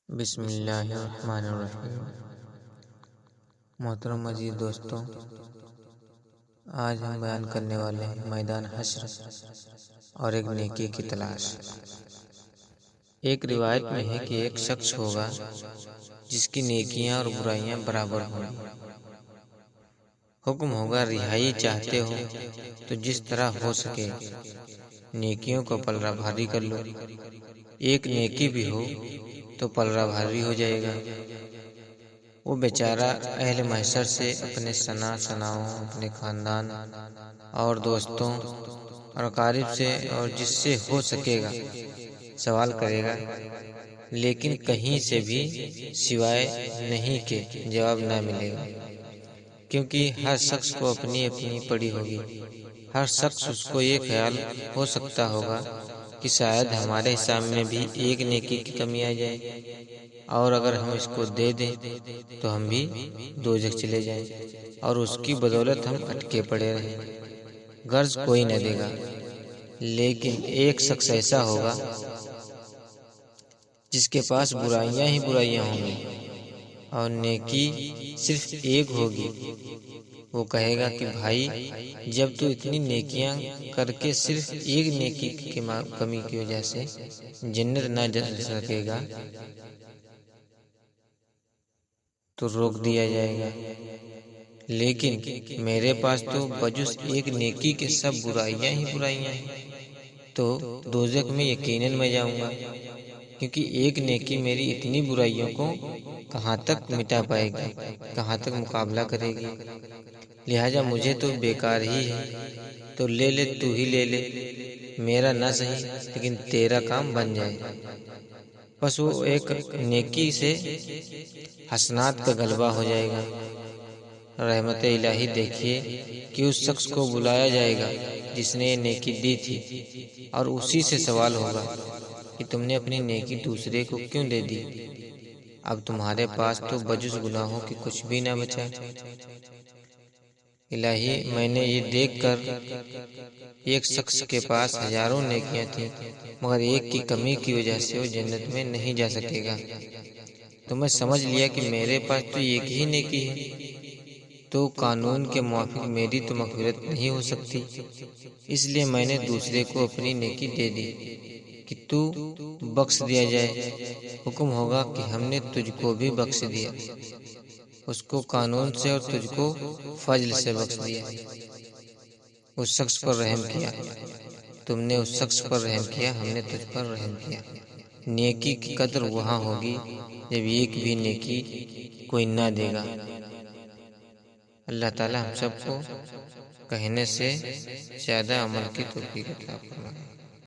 بسم اللہ الرحمن الرحیم۔ محترم عزیز دوستوں، آج ہم بیان کرنے والے ہیں میدان حشر اور ایک نیکی کی تلاش۔ ایک روایت میں ہے کہ ایک شخص ہوگا جس کی نیکیاں اور برائیاں برابر ہوں گی۔ حکم ہوگا رہائی چاہتے ہو تو جس طرح ہو سکے نیکیوں کو پلڑا بھاری کر لو، ایک نیکی بھی ہو تو پلڑا بھاری ہو جائے گا۔ وہ بیچارہ اہل محشر سے اپنے ثناؤں، اپنے خاندان اور دوستوں اور اقارب سے اور جس سے ہو سکے گا سوال کرے گا، لیکن کہیں سے بھی سوائے نہیں کہ جواب نہ ملے گا، کیونکہ ہر شخص کو اپنی اپنی پڑی ہوگی۔ ہر شخص اس کو یہ خیال ہو سکتا ہوگا کہ شاید ہمارے حساب میں بھی ایک نیکی کی کمی آ جائے، اور اگر ہم اس کو دے دیں تو ہم بھی دوزخ چلے جائیں اور اس کی بدولت ہم اٹکے پڑے رہیں۔ غرض کوئی نہ دے گا، لیکن ایک شخص ایسا ہوگا جس کے پاس برائیاں ہی برائیاں ہوں گی اور نیکی صرف ایک ہوگی۔ وہ کہے گا کہ بھائی، جب تو اتنی نیکیاں کر کے صرف ایک نیکی کی کمی کی وجہ سے جنت نہ جا سکے گا تو روک دیا جائے گا، لیکن میرے پاس تو بجز ایک نیکی کے سب برائیاں ہی برائیاں ہیں، تو دوزخ میں یقیناً میں جاؤں گا، کیونکہ ایک نیکی میری اتنی برائیوں کو کہاں تک مٹا پائے گی، کہاں تک مقابلہ کرے گی۔ لہٰذا مجھے تو بیکار ہی ہے، تو لے لے، تو ہی لے لے، میرا نہ صحیح لیکن تیرا کام بن جائے۔ بس وہ ایک نیکی سے حسنات کا غلبہ ہو جائے گا۔ رحمت الہی دیکھیے کہ اس شخص کو بلایا جائے گا جس نے یہ نیکی دی تھی، اور اسی سے سوال ہوگا کہ تم نے اپنی نیکی دوسرے کو کیوں دے دی؟ اب تمہارے پاس تو بجز گناہوں کی کچھ بھی نہ بچا۔ الہی، میں نے یہ دیکھ کر ایک شخص کے پاس ہزاروں نیکیاں تھیں، مگر ایک کی کمی کی وجہ سے وہ جنت میں نہیں جا سکے گا، تو میں سمجھ لیا کہ میرے پاس تو ایک ہی نیکی ہے، تو قانون کے موافق میری تو مغفرت نہیں ہو سکتی، اس لیے میں نے دوسرے کو اپنی نیکی دے دی کہ تو بخش دیا جائے۔ حکم ہوگا کہ ہم نے تجھ کو بھی بخش دیا، اس کو قانون سے اور تجھ کو فضل سے بخش دیا۔ اس شخص پر رحم کیا، تم نے اس شخص پر رحم کیا، ہم نے تجھ پر رحم کیا۔ نیکی کی قدر وہاں ہوگی جب ایک بھی نیکی کوئی نہ دے گا۔ اللہ تعالی ہم سب کو کہنے سے زیادہ عمل کی توفیق عطا فرمائے۔